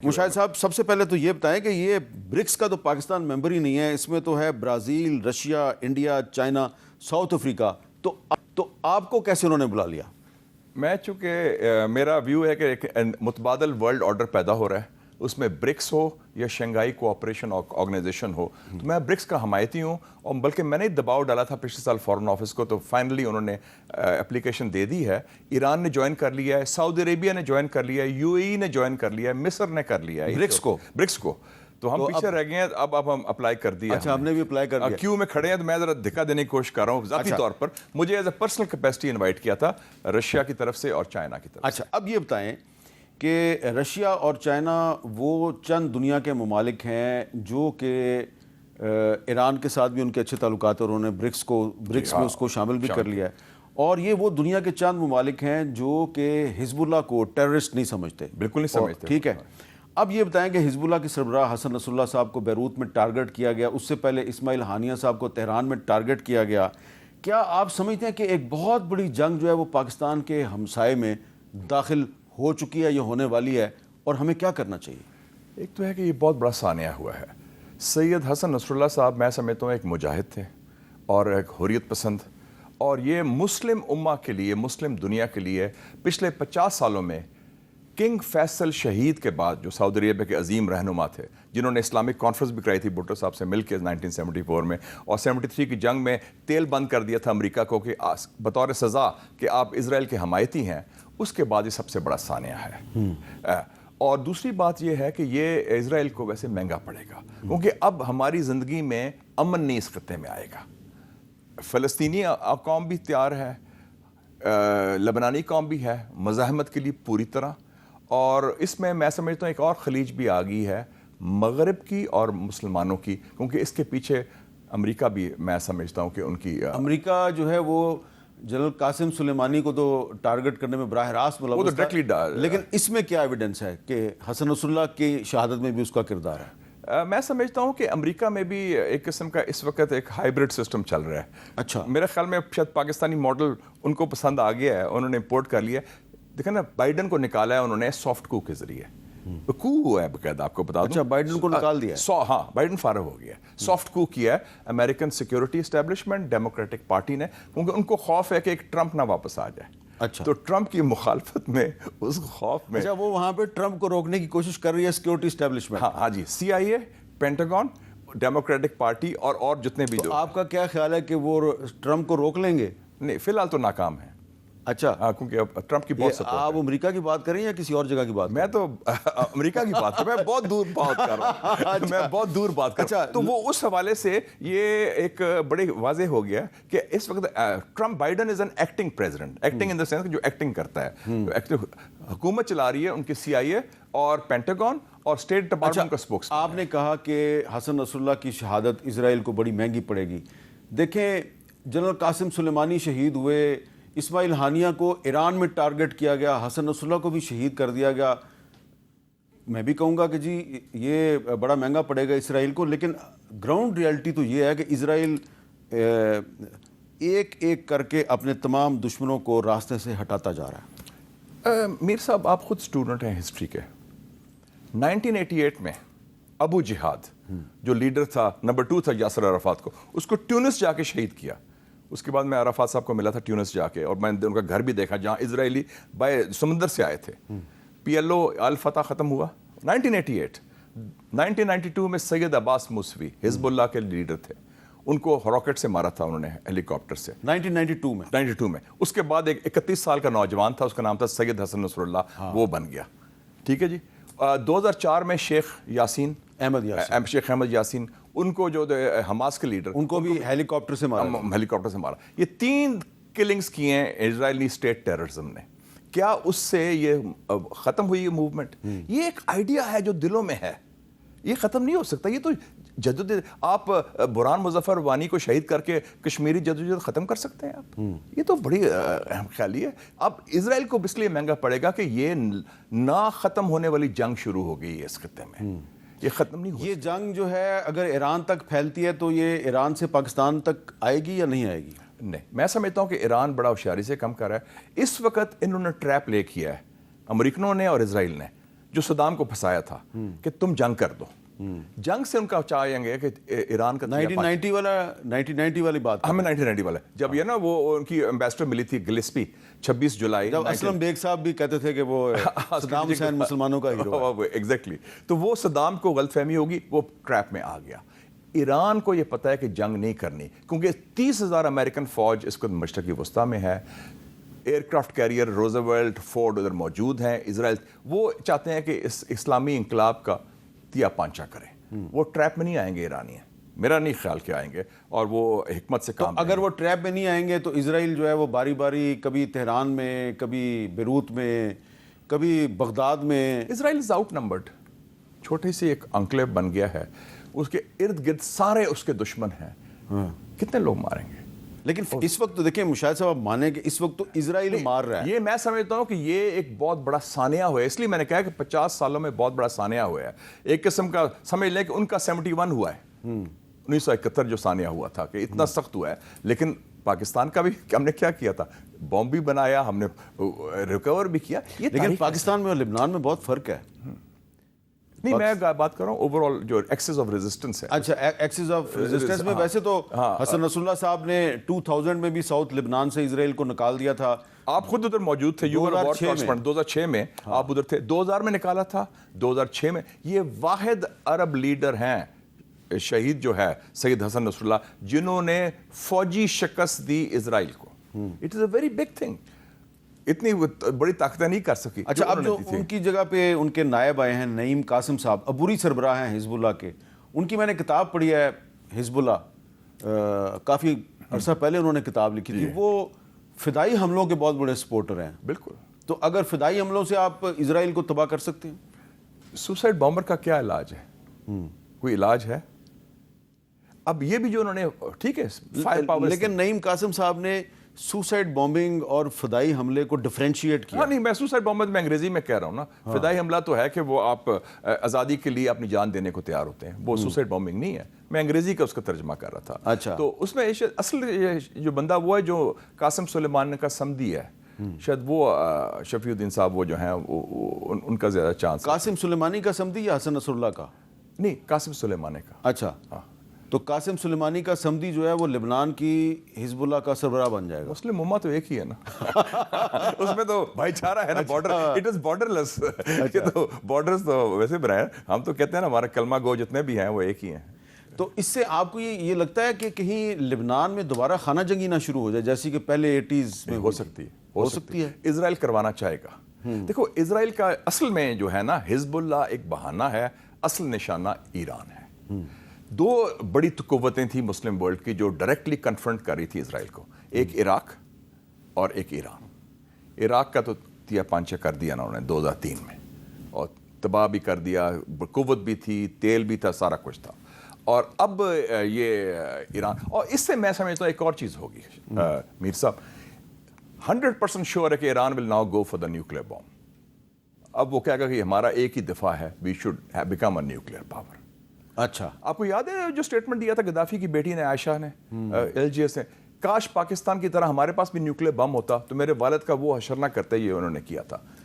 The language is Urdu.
مشاہد صاحب، سب سے پہلے تو یہ بتائیں کہ یہ برکس کا تو پاکستان ممبر ہی نہیں ہے، اس میں تو ہے Brazil, Russia, India, China, South Africa, تو آپ کو کیسے انہوں نے بلا لیا؟ میں چونکہ میرا ویو ہے کہ ایک متبادل ورلڈ آرڈر پیدا ہو رہا ہے، اس میں برکس ہو یا شنگھائی کوآپریشن آرگنائزیشن ہو، تو میں برکس کا حمایتی ہوں، اور بلکہ میں نے دباؤ ڈالا تھا پچھلے سال فارن آفس کو، تو فائنلی انہوں نے اپلیکیشن دے دی ہے۔ ایران نے جوائن کر لیا ہے، سعودی عربیہ نے جوائن کر لیا ہے، یو اے ای نے جوائن کر لیا ہے، مصر نے کر لیا ہے برکس کو۔ تو ہم پیچھے رہ گئے ہیں، اب ہم اپلائی کر دیا۔ اچھا، ہم نے بھی اپلائی کر دیا۔ کیوں میں کھڑے ہیں تو میں ذرا دھکا دینے کی کوشش کر رہا ہوں ذاتی طور پر۔ مجھے as a personal capacity invite کیا تھا رشیا کی طرف سے اور چائنا کی طرف سے۔ اچھا، اب یہ بتائیں کہ رشیا اور چائنا وہ چند دنیا کے ممالک ہیں جو کہ ایران کے ساتھ بھی ان کے اچھے تعلقات ہیں، اور انہوں نے برکس میں اس کو شامل بھی کر لیا ہے، اور یہ وہ دنیا کے چند ممالک ہیں جو کہ حزب اللہ کو ٹیررسٹ نہیں سمجھتے۔ بالکل نہیں سمجھتے۔ ٹھیک ہے، اب یہ بتائیں کہ حزب اللہ کے سربراہ حسن نصر اللہ صاحب کو بیروت میں ٹارگٹ کیا گیا، اس سے پہلے اسماعیل ہانیہ صاحب کو تہران میں ٹارگٹ کیا گیا۔ کیا آپ سمجھتے ہیں کہ ایک بہت بڑی جنگ جو ہے وہ پاکستان کے ہمسائے میں داخل ہو چکی ہے یا ہونے والی ہے، اور ہمیں کیا کرنا چاہیے؟ ایک تو ہے کہ یہ بہت بڑا سانحہ ہوا ہے۔ سید حسن نصر اللہ صاحب میں سمجھتا ہوں ایک مجاہد تھے اور ایک حریت پسند، اور یہ مسلم امہ کے لیے، مسلم دنیا کے لیے پچھلے 50 سالوں میں کنگ فیصل شہید کے بعد، جو سعودی عربیہ کے عظیم رہنما تھے، جنہوں نے اسلامک کانفرنس بھی کرائی تھی بھٹو صاحب سے مل کے 1974 میں، اور 73 کی جنگ میں تیل بند کر دیا تھا امریکہ کو کہ بطور سزا کہ آپ اسرائیل کے حمایتی ہیں، اس کے بعد یہ سب سے بڑا سانحہ ہے۔ اور دوسری بات یہ ہے کہ یہ اسرائیل کو ویسے مہنگا پڑے گا، کیونکہ اب ہماری زندگی میں امن نہیں اس خطے میں آئے گا۔ فلسطینی قوم بھی تیار ہے، لبنانی قوم بھی ہے مزاحمت کے لیے پوری طرح، اور اس میں سمجھتا ہوں ایک اور خلیج بھی آ گئی ہے مغرب کی اور مسلمانوں کی، کیونکہ اس کے پیچھے امریکہ بھی میں سمجھتا ہوں کہ ان کی امریکہ جو ہے وہ جنرل قاسم سلیمانی کو تو ٹارگٹ کرنے میں براہ راست ملوث تھا، لیکن اس میں کیا ایویڈنس ہے کہ حسن نصر اللہ کی شہادت میں بھی اس کا کردار ہے؟ میں سمجھتا ہوں کہ امریکہ میں بھی ایک قسم کا اس وقت ایک ہائیبرڈ سسٹم چل رہا ہے۔ اچھا، میرے خیال میں شاید پاکستانی ماڈل ان کو پسند آ گیا ہے، انہوں نے امپورٹ کر لیا ہے۔ دیکھیں نا، بائیڈن کو نکالا ہے انہوں نے سافٹ کو کے ذریعے، کو ہوا ہے باقاعدہ، آپ کو بتا دوں۔ اچھا، بائیڈن کو نکال دیا ہے؟ ہاں، بائیڈن فارغ ہو گیا ہے، سافٹ کو کیا ہے American security establishment, democratic party نے، کیونکہ ان کو خوف ہے کہ ایک ٹرمپ نہ واپس آ جائے۔ اچھا، تو ٹرمپ کی مخالفت میں، اس خوف میں، اچھا، وہ وہاں پہ ٹرمپ کو روکنے کی کوشش کر رہی ہے سیکیورٹی اسٹیبلشمنٹ۔ ہاں جی، CIA، پینٹاگون، ڈیموکریٹک پارٹی اور جتنے بھی جو۔ آپ کا کیا خیال ہے کہ وہ ٹرمپ کو روک لیں گے؟ نہیں، فی الحال تو ناکام ہے۔ اچھا، کیونکہ ٹرمپ کی بہت سپورٹ ہے۔ آپ امریکہ کی بات کریں یا کسی اور جگہ کی بات؟ میں تو امریکہ کی بات کر رہا ہوں، میں بہت دور بات کر رہا ہوں، میں بہت دور بات کر رہا ہوں۔ تو وہ اس حوالے سے یہ ایک بڑے واضح ہو گیا کہ اس وقت Trump, Biden is an acting president, acting in the sense جو ایکٹنگ کرتا ہے، حکومت چلا رہی ہے ان کی CIA اور پینٹاگون اور اسٹیٹ ڈپارٹمنٹ کا اسپوکس۔ آپ نے کہا کہ حسن نصر اللہ کی شہادت اسرائیل کو بڑی مہنگی پڑے گی۔ دیکھیں، جنرل قاسم سلیمانی شہید ہوئے، اسماعیل ہانیہ کو ایران میں ٹارگٹ کیا گیا، حسن نصر اللہ کو بھی شہید کر دیا گیا۔ میں بھی کہوں گا کہ جی یہ بڑا مہنگا پڑے گا اسرائیل کو، لیکن گراؤنڈ ریالٹی تو یہ ہے کہ اسرائیل ایک ایک کر کے اپنے تمام دشمنوں کو راستے سے ہٹاتا جا رہا ہے۔ میر صاحب، آپ خود اسٹوڈنٹ ہیں ہسٹری کے۔ 1988 میں ابو جہاد جو لیڈر تھا، نمبر 2 تھا یاسر عرفات کو، اس کو ٹیونس جا کے شہید کیا۔ اس کے بعد میں عرفات صاحب کو ملا تھا ٹیونس جا کے، اور میں نے ان کا گھر بھی دیکھا جہاں اسرائیلی بائے سمندر سے آئے تھے۔ PLO الفتح ختم ہوا 1988۔ 1992 میں سید عباس موسوی حزب اللہ کے لیڈر تھے، ان کو راکٹ سے مارا تھا انہوں نے، ہیلی کاپٹر سے، 1992 میں۔ اس کے بعد ایک 31 سال کا نوجوان تھا، اس کا نام تھا سید حسن نصر اللہ، وہ بن گیا۔ ٹھیک ہے جی۔ 2004 میں شیخ احمد یاسین، ان کو جو حماس کے لیڈر، ان کو بھی ہیلی کاپٹر سے مارا۔ یہ 3 کلنگز کی ہیں اسرائیلی اسٹیٹ ٹیررزم نے۔ کیا اس سے یہ ختم ہوئی یہ موومنٹ؟ یہ ایک آئیڈیا ہے جو دلوں میں ہے، یہ ختم نہیں ہو سکتا۔ یہ تو جدوجہد، آپ برہان مظفر وانی کو شہید کر کے کشمیری جدوجہد ختم کر سکتے ہیں آپ؟ یہ تو بڑی اہم خیالی ہے۔ اب اسرائیل کو اس لیے مہنگا پڑے گا کہ یہ نہ ختم ہونے والی جنگ شروع ہو گئی ہے اس خطے میں، یہ ختم نہیں ہو۔ یہ جنگ جو ہے اگر ایران تک پھیلتی ہے تو یہ ایران سے پاکستان تک آئے گی یا نہیں آئے گی؟ نہیں، میں سمجھتا ہوں کہ ایران بڑا ہوشیاری سے کم کر رہا ہے۔ اس وقت انہوں نے ٹریپ لے کیا ہے، امریکنوں نے اور اسرائیل نے، جو صدام کو پھنسایا تھا کہ تم جنگ کر دو. جنگ سے ان کا چاہیں گے کہ ایران کا 1990 والی بات ہمیں 1990 والا جب یہ نا وہ ان کی ایمبیسڈر ملی تھی گلسپی 26 جولائی جب اسلم بیگ صاحب بھی کہتے تھے کہ وہ صدام حسین مسلمانوں کا ہیرو ہے. ایگزیکٹلی. تو وہ صدام کو غلط فہمی ہوگی, وہ ٹریپ میں آ گیا. ایران کو یہ پتا ہے کہ جنگ نہیں کرنی, کیونکہ 30,000 امریکن فوج اس کو مشرقی وسطیٰ میں ہے. Aircraft carrier Roosevelt Ford ادھر موجود ہیں. اسرائیل وہ چاہتے ہیں کہ اس اسلامی انقلاب کا تیا پانچا کریں. وہ ٹریپ میں نہیں آئیں گے ایرانی ہیں, میرا نہیں خیال کہ آئیں گے, اور وہ حکمت سے کام. اگر وہ ٹریپ میں نہیں آئیں گے تو اسرائیل جو ہے وہ باری باری کبھی تہران میں, کبھی بیروت میں, کبھی بغداد میں. اسرائیل از آؤٹ نمبرڈ. چھوٹی سی ایک انکلیو بن گیا ہے, اس کے ارد گرد سارے اس کے دشمن ہیں. کتنے لوگ ماریں گے؟ لیکن اس وقت تو دیکھیں مشاہد صاحب, آپ مانیں کہ اس وقت تو اسرائیل مار رہا ہے. یہ میں سمجھتا ہوں کہ یہ ایک بہت بڑا سانحہ ہوا ہے. اس لیے میں نے کہا کہ 50 سالوں میں بہت بڑا سانحہ ہوا ہے. ایک قسم کا سمجھ لیں کہ ان کا 71 ہوا ہے, 1971 جو سانحہ ہوا تھا کہ اتنا سخت ہوا ہے. لیکن پاکستان کا بھی ہم نے کیا کیا تھا, بم بھی بنایا, ہم نے ریکور بھی کیا. لیکن پاکستان میں اور لبنان میں بہت فرق ہے. نہیں, میں بات کر رہا ہوں اوور آل جو ایکسس آف ریزسٹنس ہے. اچھا, ایکسس آف ریزسٹنس میں ویسے تو حسن نصر اللہ صاحب نے 2000 میں بھی ساؤتھ لبنان سے اسرائیل کو نکال دیا تھا. آپ خود ادھر موجود تھے, 2006 میں آپ ادھر تھے. 2000 میں نکالا تھا, 2006 میں. یہ واحد عرب لیڈر ہیں شہید جو ہے سید حسن نصر اللہ, جنہوں نے فوجی شکست دی اسرائیل کو. It is a very big thing. اتنی بڑی طاقتیں نہیں کر سکی. اچھا, اب جو ان کی جگہ پہ ان کے نائب آئے ہیں نعیم قاسم صاحب, عبوری سربراہ ہیں حزب اللہ کے. ان کی میں نے کتاب پڑھی ہے, حزب اللہ کافی عرصہ پہلے انہوں نے کتاب لکھی تھی. وہ فدائی حملوں کے بہت بڑے سپورٹر ہیں. بالکل. تو اگر فدائی حملوں سے آپ اسرائیل کو تباہ کر سکتے ہیں, سوسائڈ بامبر کا کیا علاج ہے؟ کوئی علاج ہے؟ اب یہ بھی جو انہوں نے ٹھیک ہے فائر پاور, لیکن نعیم قاسم صاحب نے سوسائڈ بومبنگ اور فدائی حملے کو ڈفرینشیٹ کیا. ہاں نہیں, میں سوسائڈ بومبنگ میں انگریزی میں کہہ رہا ہوں نا. فدائی حملہ تو ہے کہ وہ آپ آزادی کے لیے اپنی جان دینے کو تیار ہوتے ہیں, وہ سوسائڈ بومبنگ نہیں ہے. میں انگریزی کا اس کا ترجمہ کر رہا تھا. اچھا, تو اس میں اصل جو بندہ وہ ہے جو قاسم سلیمان کا سمدی ہے, شاید وہ شفیع الدین صاحب وہ جو ہیں ان کا زیادہ چانس. قاسم سلیمانی کا سمدی یا حسن نصر اللہ کا؟ نہیں, قاسم سلیمانی کا. اچھا, تو قاسم سلیمانی کا سمدی جو ہے وہ لبنان کی حزب اللہ کا سربراہ بن جائے گا. مسلم امہ تو ایک ہی ہے نا. اس میں تو بھائی چارہ ہے نا, بارڈر, اٹ از بارڈر لیس. تو بارڈرز تو ویسے بنائے, ہم تو کہتے ہیں نا ہمارا کلمہ گو جتنے بھی ہیں وہ ایک ہی ہیں. تو اس سے آپ کو یہ لگتا ہے کہ کہیں لبنان میں دوبارہ خانہ جنگی نہ شروع ہو جائے جیسی کہ پہلے 80s میں ہو سکتی ہے. اسرائیل کروانا چاہے گا. دیکھو, اسرائیل کا اصل میں جو ہے نا حزب اللہ ایک بہانہ ہے, اصل نشانہ ایران ہے. دو بڑی قوتیں تھیں مسلم ورلڈ کی جو ڈائریکٹلی کنفرنٹ کر رہی تھی اسرائیل کو, ایک عراق اور ایک ایران. عراق کا تو تیا پانچا کر دیا نا انہوں نے 2003 میں, اور تباہ بھی کر دیا, قوت بھی تھی, تیل بھی تھا, سارا کچھ تھا. اور اب یہ ایران, اور اس سے میں سمجھتا ہوں ایک اور چیز ہوگی میر صاحب, 100% شیور ہے کہ Iran will now go for the nuclear bomb. اب وہ کہے گا کہ ہمارا ایک ہی دفاع ہے, we should become a nuclear power. اچھا, آپ کو یاد ہے جو اسٹیٹمنٹ دیا تھا گدافی کی بیٹی نے, عائشہ نے, ایل جی ایس نے, کاش پاکستان کی طرح ہمارے پاس بھی نیوکلیئر بم ہوتا تو میرے والد کا وہ حشر نہ کرتے, یہ انہوں نے کیا تھا.